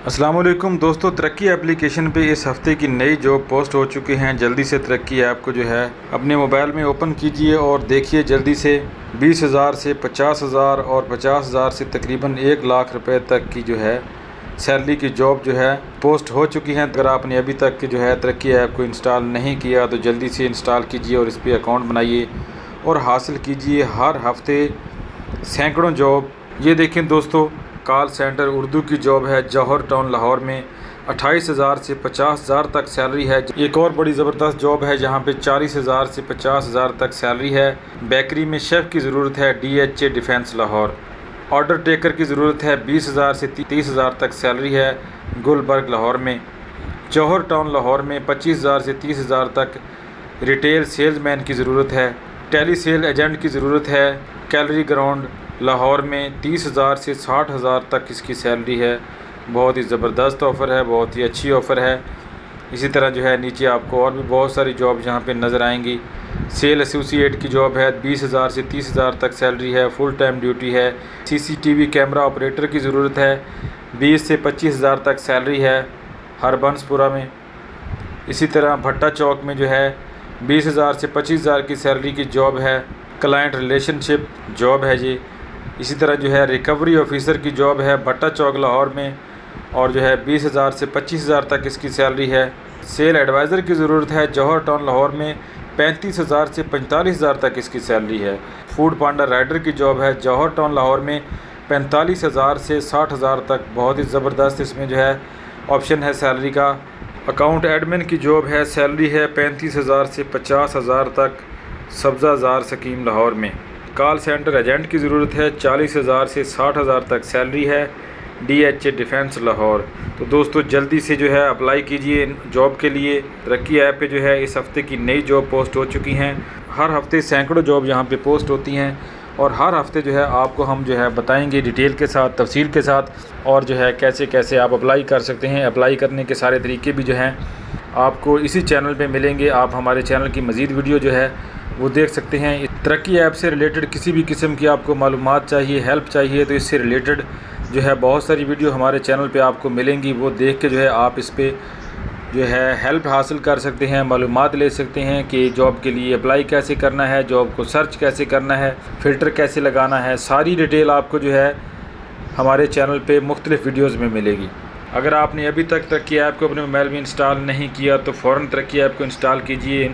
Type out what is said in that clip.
अस्सलाम वालेकुम दोस्तों, तरक्की एप्लीकेशन पे इस हफ़्ते की नई जॉब पोस्ट हो चुके हैं। जल्दी से तरक्की ऐप को जो है अपने मोबाइल में ओपन कीजिए और देखिए जल्दी से 20,000 से 50,000 और 50,000 से तकरीबन 1 लाख रुपए तक की जो है सैलरी की जॉब जो है पोस्ट हो चुकी हैं। अगर आपने अभी तक जो है तरक्की ऐप को इंस्टॉल नहीं किया तो जल्दी से इंस्टॉल कीजिए और इस पर अकाउंट बनाइए और हासिल कीजिए हर हफ्ते सैकड़ों जॉब। ये देखें दोस्तों, कॉल सेंटर उर्दू की जॉब है जौहर टाउन लाहौर में 28,000 से 50,000 तक सैलरी है। एक और बड़ी ज़बरदस्त जॉब है जहाँ पे 40,000 से 50,000 तक सैलरी है। बेकरी में शेफ़ की ज़रूरत है DHA defence Lahore. Order taker की ज़रूरत है 20,000 से 30,000 तक सैलरी है गुलबर्ग लाहौर में। जौहर टाउन लाहौर में 25,000 से 30,000 तक रिटेल सेल्समैन की ज़रूरत है। टेली सेल एजेंट की ज़रूरत है कैलरी ग्राउंड लाहौर में 30,000 से 60,000 तक इसकी सैलरी है। बहुत ही ज़बरदस्त ऑफ़र है, बहुत ही अच्छी ऑफ़र है। इसी तरह जो है नीचे आपको और भी बहुत सारी जॉब यहाँ पे नज़र आएंगी। सेल एसोसिएट की जॉब है 20,000 से 30,000 तक सैलरी है, फुल टाइम ड्यूटी है। CCTV कैमरा ऑपरेटर की ज़रूरत है, 20 से 25,000 तक सैलरी है हरबंसपुरा में। इसी तरह भट्टा चौक में जो है 20,000 से 25,000 की सैलरी की जॉब है, क्लाइंट रिलेशनशिप जॉब है जी। इसी तरह जो है रिकवरी ऑफिसर की जॉब है भट्टा चौक लाहौर में और जो है 20,000 से 25,000 तक इसकी सैलरी है। सेल एडवाइज़र की ज़रूरत है जौहर टाउन लाहौर में 35,000 से 45,000 तक इसकी सैलरी है। फूड पांडा राइडर की जॉब है जौहर टाउन लाहौर में 45,000 से 60,000 तक। बहुत ही ज़बरदस्त इसमें जो है ऑप्शन है सैलरी का। अकाउंट एडमिन की जॉब है, सैलरी है 35,000 से 50,000 तक सब्ज़ाज़ार स्कीम लाहौर में। कॉल सेंटर एजेंट की ज़रूरत है, 40,000 से 60,000 तक सैलरी है DHA डिफेंस लाहौर। तो दोस्तों जल्दी से जो है अप्लाई कीजिए जॉब के लिए। तरक्की ऐप पे जो है इस हफ़्ते की नई जॉब पोस्ट हो चुकी हैं। हर हफ़्ते सैकड़ों जॉब यहाँ पे पोस्ट होती हैं और हर हफ़्ते जो है आपको हम जो है बताएंगे डिटेल के साथ, तफसील के साथ और जो है कैसे कैसे आप अप्लाई कर सकते हैं। अप्लाई करने के सारे तरीके भी जो हैं आपको इसी चैनल पे मिलेंगे। आप हमारे चैनल की मज़ीद वीडियो जो है वो देख सकते हैं। तरक्की ऐप से रिलेटेड किसी भी किस्म की आपको मालूमात चाहिए, हेल्प चाहिए तो इससे रिलेटेड जो है बहुत सारी वीडियो हमारे चैनल पे आपको मिलेंगी। वो देख के जो है आप इस पर जो है हेल्प हासिल कर सकते हैं, मालूमात ले सकते हैं कि जॉब के लिए अप्लाई कैसे करना है, जॉब को सर्च कैसे करना है, फ़िल्टर कैसे लगाना है। सारी डिटेल आपको जो है हमारे चैनल पे मुख्तलिफ़ वीडियोज़ में मिलेगी। अगर आपने अभी तक तरक्की ऐप को अपने मोबाइल में इंस्टॉल नहीं किया तो फ़ौरन तरक्की ऐप को इंस्टॉल कीजिए।